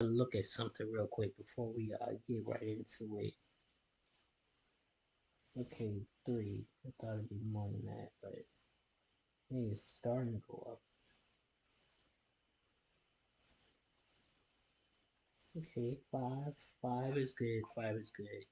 Look at something real quick before we get right into it. Okay, three. I thought it'd be more than that, but hey, it's starting to go up. Okay, five. Five is good. Five is good.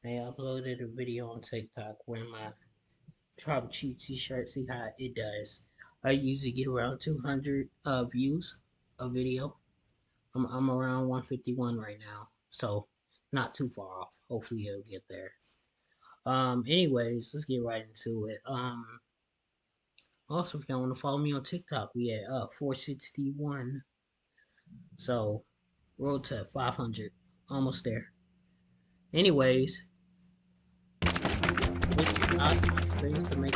I uploaded a video on TikTok wearing my Tribal Chief t-shirt. See how it does. I usually get around 200 views a video. I'm around 151 right now, so not too far off. Hopefully it'll get there. Anyways, let's get right into it. Also, if y'all want to follow me on TikTok, we at 461. So, road to 500, almost there. Anyways, things to make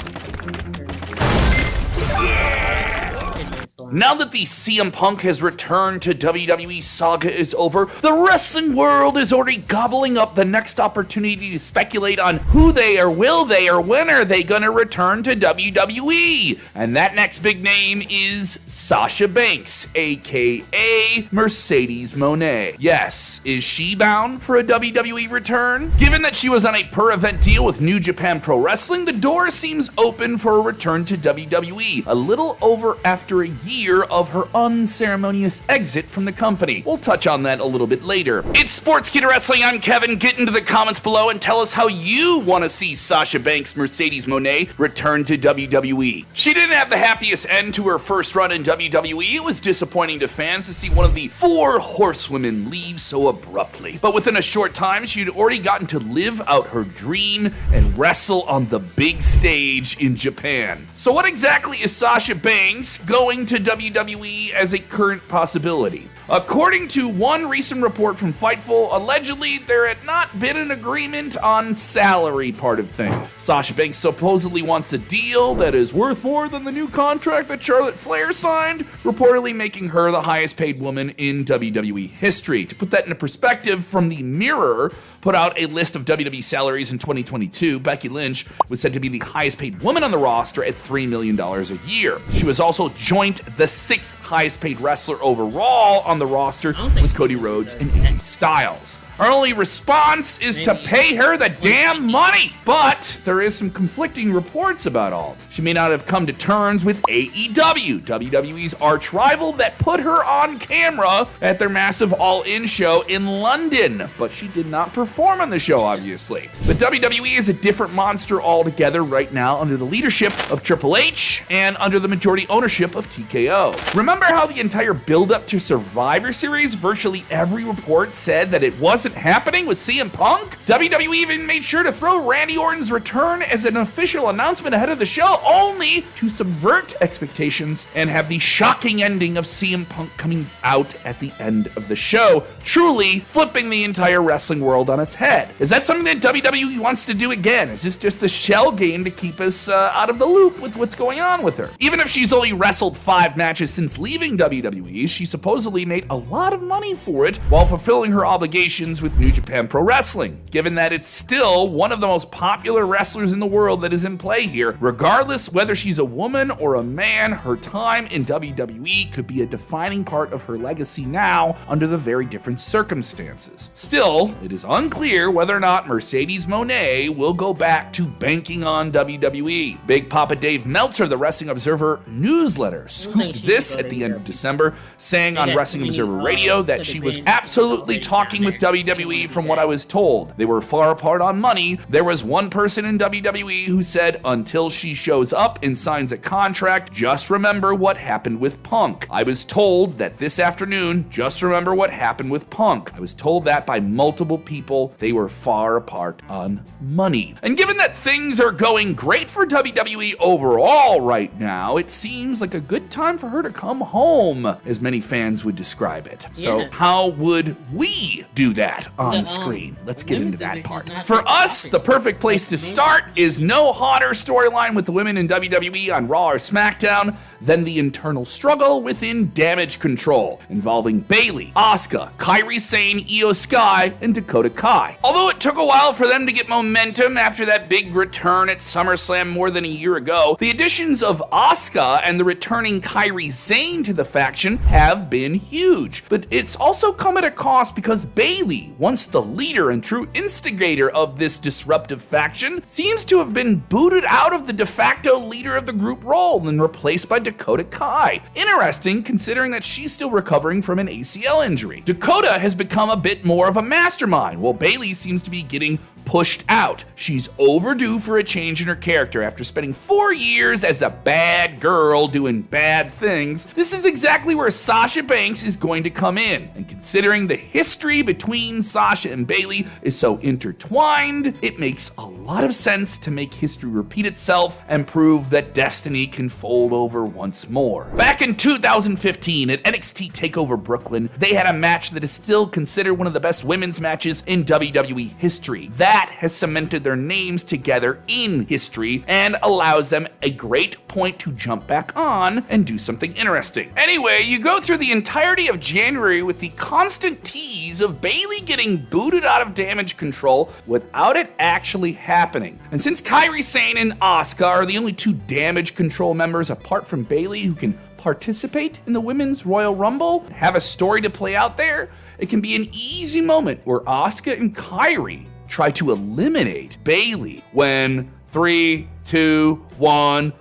Now that the CM Punk has returned to WWE saga is over, the wrestling world is already gobbling up the next opportunity to speculate on who they or will they or when are they going to return to WWE. And that next big name is Sasha Banks, aka Mercedes Moné. Yes, is she bound for a WWE return? Given that she was on a per-event deal with New Japan Pro Wrestling, the door seems open for a return to WWE, a little over after a year of her unceremonious exit from the company. We'll touch on that a little bit later. It's Sports Kid Wrestling. I'm Kevin. Get into the comments below and tell us how you want to see Sasha Banks Mercedes Moné return to WWE. She didn't have the happiest end to her first run in WWE. It was disappointing to fans to see one of the four horsewomen leave so abruptly. But within a short time, she'd already gotten to live out her dream and wrestle on the big stage in Japan. So what exactly is Sasha Banks going to WWE as a current possibility? According to one recent report from Fightful, allegedly there had not been an agreement on salary part of things. Sasha Banks supposedly wants a deal that is worth more than the new contract that Charlotte Flair signed, reportedly making her the highest paid woman in WWE history. To put that into perspective, from the Mirror put out a list of WWE salaries in 2022, Becky Lynch was said to be the highest paid woman on the roster at $3 million a year. She was also joint the 6th highest paid wrestler overall on the roster with Cody Rhodes and AJ Styles. Our only response is to pay her the damn money. But there is some conflicting reports about all. She may not have come to terms with AEW, WWE's arch rival that put her on camera at their massive All-In show in London. But she did not perform on the show, obviously. The WWE is a different monster altogether right now under the leadership of Triple H and under the majority ownership of TKO. Remember how the entire build-up to Survivor Series, virtually every report said that it wasn't happening with CM Punk? WWE even made sure to throw Randy Orton's return as an official announcement ahead of the show, only to subvert expectations and have the shocking ending of CM Punk coming out at the end of the show, truly flipping the entire wrestling world on its head. Is that something that WWE wants to do again? Is this just a shell game to keep us out of the loop with what's going on with her? Even if she's only wrestled 5 matches since leaving WWE, she supposedly made a lot of money for it while fulfilling her obligations with New Japan Pro Wrestling, given that it's still one of the most popular wrestlers in the world that is in play here. Regardless whether she's a woman or a man, her time in WWE could be a defining part of her legacy now under the very different circumstances. Still, it is unclear whether or not Mercedes Moné will go back to banking on WWE. Big Papa Dave Meltzer, the Wrestling Observer newsletter, scooped this at the end of December, saying on Wrestling Observer Radio that she was absolutely talking with WWE from what I was told. They were far apart on money. There was one person in WWE who said, until she shows up and signs a contract, just remember what happened with Punk. I was told that this afternoon, just remember what happened with Punk. I was told that by multiple people. They were far apart on money. And given that things are going great for WWE overall right now, it seems like a good time for her to come home, as many fans would describe it. So how would we do that? that on screen. Let's get into that women's part. division is For not us, that the perfect place to It's men. start is no hotter storyline with the women in WWE on Raw or SmackDown than the internal struggle within Damage Control, involving Bayley, Asuka, Kairi Sane, Io Sky, and Dakota Kai. Although it took a while for them to get momentum after that big return at SummerSlam more than a year ago, the additions of Asuka and the returning Kairi Sane to the faction have been huge. But it's also come at a cost because Bayley, once the leader and true instigator of this disruptive faction, seems to have been booted out of the de facto leader of the group role and replaced by Dakota Kai. Interesting, considering that she's still recovering from an ACL injury. Dakota has become a bit more of a mastermind, while Bayley seems to be getting pushed out. She's overdue for a change in her character after spending 4 years as a bad girl doing bad things. This is exactly where Sasha Banks is going to come in. And considering the history between Sasha and Bayley is so intertwined, it makes a lot of sense to make history repeat itself and prove that destiny can fold over once more. Back in 2015 at NXT TakeOver Brooklyn, they had a match that is still considered one of the best women's matches in WWE history. That has cemented their names together in history and allows them a great point to jump back on and do something interesting. Anyway, you go through the entirety of January with the constant tease of Bayley getting booted out of Damage Control without it actually happening. And since Kairi Sane and Asuka are the only two Damage Control members apart from Bayley who can participate in the Women's Royal Rumble, have a story to play out there, it can be an easy moment where Asuka and Kairi try to eliminate Bayley when 3, 2, 1,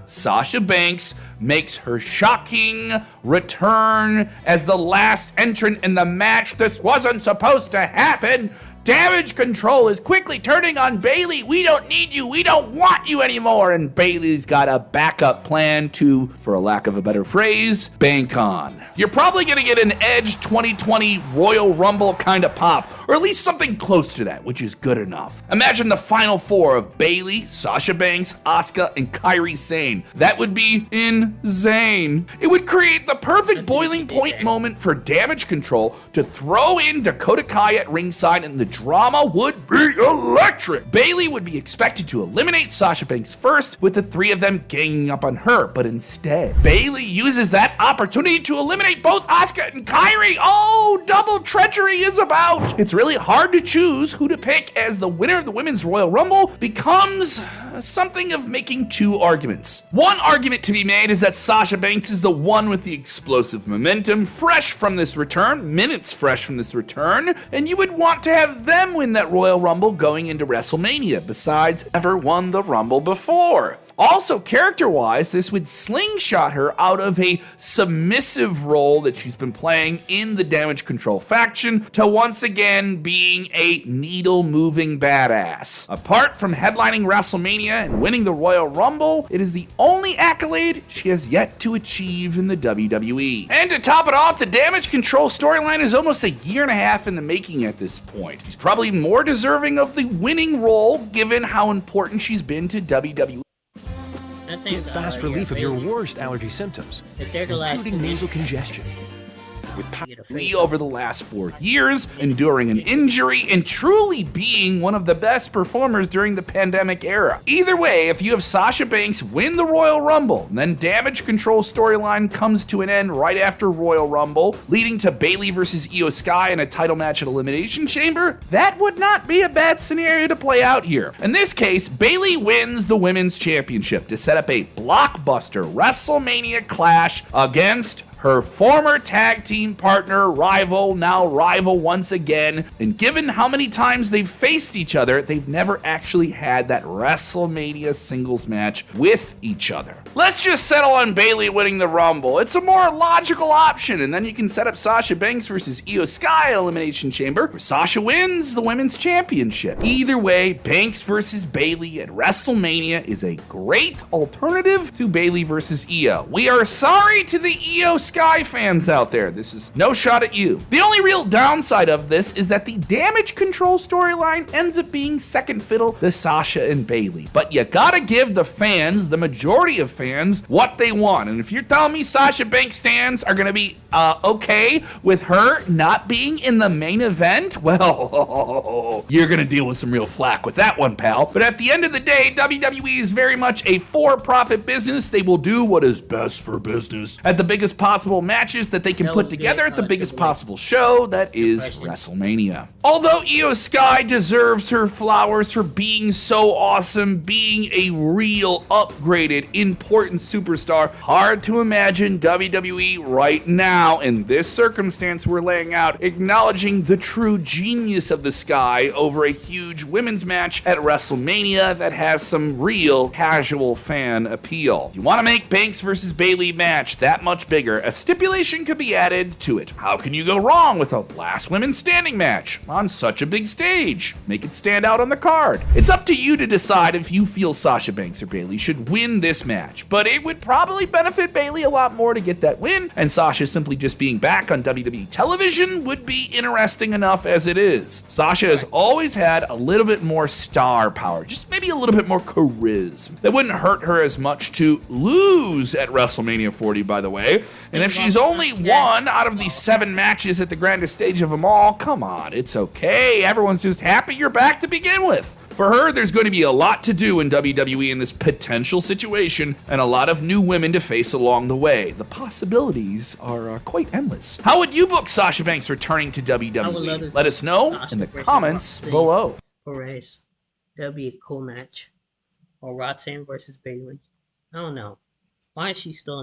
Sasha Banks makes her shocking return as the last entrant in the match. This wasn't supposed to happen. Damage Control is quickly turning on Bayley. We don't need you. We don't want you anymore. And Bayley's got a backup plan to, for a lack of a better phrase, bank on. You're probably going to get an Edge 2020 Royal Rumble kind of pop, or at least something close to that, which is good enough. Imagine the final four of Bayley, Sasha Banks, Asuka, and Kairi Sane. That would be insane. It would create the perfect boiling point moment for Damage Control to throw in Dakota Kai at ringside, and the drama would be electric. Bayley would be expected to eliminate Sasha Banks first, with the three of them ganging up on her, but instead, Bayley uses that opportunity to eliminate both Asuka and Kairi. Oh, double treachery is about. It's really hard to choose who to pick, as the winner of the Women's Royal Rumble becomes something of making two arguments. One argument to be made is that Sasha Banks is the one with the explosive momentum, fresh from this return, minutes fresh from this return, and you would want to have them win that Royal Rumble going into WrestleMania, besides ever won the Rumble before. Also, character-wise, this would slingshot her out of a submissive role that she's been playing in the Damage Control faction to once again being a needle-moving badass. Apart from headlining WrestleMania and winning the Royal Rumble, it is the only accolade she has yet to achieve in the WWE. And to top it off, the Damage Control storyline is almost a year and a half in the making at this point. She's probably more deserving of the winning role given how important she's been to WWE. Get fast relief of your worst allergy symptoms, including nasal congestion. With over the last 4 years, enduring an injury, and truly being one of the best performers during the pandemic era. Either way, if you have Sasha Banks win the Royal Rumble, and then Damage Control storyline comes to an end right after Royal Rumble, leading to Bayley versus Io Sky in a title match at Elimination Chamber, that would not be a bad scenario to play out here. In this case, Bayley wins the Women's Championship to set up a blockbuster WrestleMania clash against her former tag team partner, now rival once again. And given how many times they've faced each other, they've never actually had that WrestleMania singles match with each other. Let's just settle on Bayley winning the Rumble. It's a more logical option, and then you can set up Sasha Banks versus Io Sky at Elimination Chamber, where Sasha wins the Women's Championship. Either way, Banks versus Bayley at WrestleMania is a great alternative to Bayley versus Io. We are sorry to the Io Sky fans out there, this is no shot at you. The only real downside of this is that the Damage Control storyline ends up being second fiddle to Sasha and Bayley. But you gotta give the fans, the majority of fans, what they want. And if you're telling me Sasha Banks stands are gonna be okay with her not being in the main event, well, you're gonna deal with some real flack with that one, pal. But at the end of the day, WWE is very much a for-profit business. They will do what is best for business at the biggest possible matches that they can put together at the biggest possible show, that is WrestleMania. Although Io Sky deserves her flowers for being so awesome, being a real upgraded, important superstar, hard to imagine WWE right now in this circumstance we're laying out acknowledging the true genius of the Sky over a huge women's match at WrestleMania that has some real casual fan appeal. You want to make Banks versus Bayley match that much bigger, a stipulation could be added to it. How can you go wrong with a last women standing match on such a big stage? Make it stand out on the card. It's up to you to decide if you feel Sasha Banks or Bayley should win this match, but it would probably benefit Bayley a lot more to get that win, and Sasha simply just being back on WWE television would be interesting enough as it is. Sasha has always had a little bit more star power, just maybe a little bit more charisma. That wouldn't hurt her as much to lose at WrestleMania 40, by the way. And if she's only won out of these 7 matches at the grandest stage of them all, come on, it's okay. Everyone's just happy you're back to begin with. For her, there's going to be a lot to do in WWE in this potential situation, and a lot of new women to face along the way. The possibilities are quite endless. How would you book Sasha Banks returning to WWE? Let us know in the comments below. Perez. That'd be a cool match. Or Roxanne versus Bayley. I don't know. Why is she still